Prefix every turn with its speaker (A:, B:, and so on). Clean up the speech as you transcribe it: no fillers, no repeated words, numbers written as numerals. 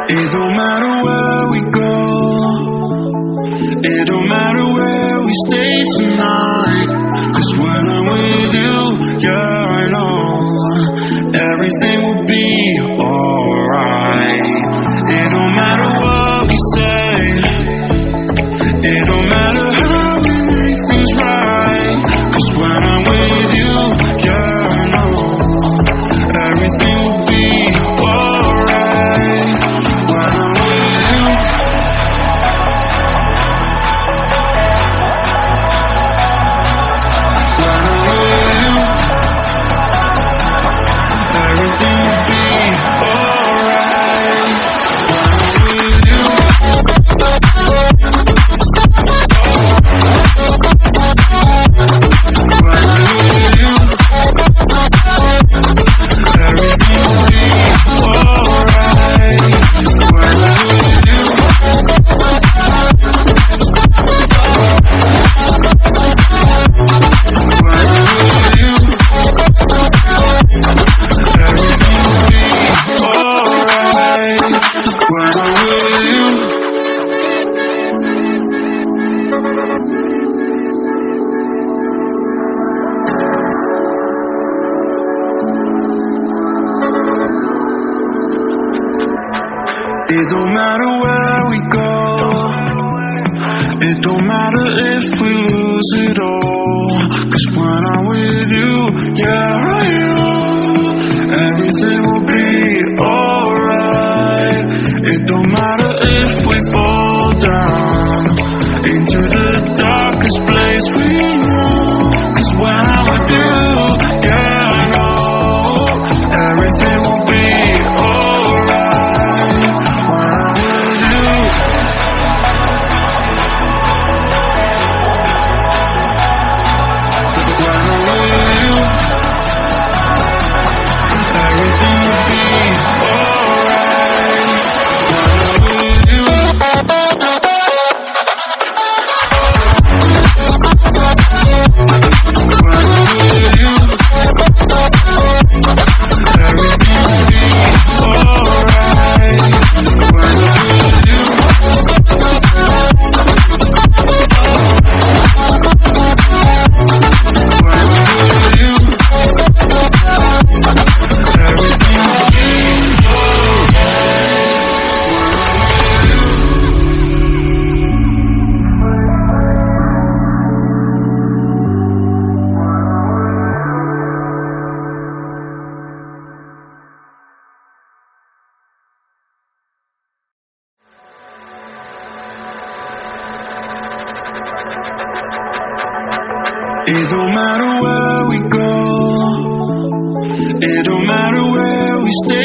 A: It don't matter where we go, it don't matter where we stay tonight. 'Cause when I'm with you, yeah, I know everything will be alright. It don't matter what we say, it don't matter how we make things right. 'Cause when I'm with you, yeah, I know everything will be alright. When I'm with you, when I'm with you, everything will be alright. When I'm with you, when I'm with you, everything will be alright. When I'm with you, when I'm with you, everything will be alright. When I'm with you. It don't matter where we go, it don't matter if we lose it all. 'Cause when I'm with you, yeah, I know everything will be alright. It don't matter if we fall down into the darkest place we know. 'Cause when I'm with you, yeah, I know everything will be alright. When I'm with you, when I'm with you, everything will be alright. When I'm with you, when I'm with you, everything will be alright. When I'm with you, when I'm with you, everything will be It don't matter where we go, it don't matter where we stay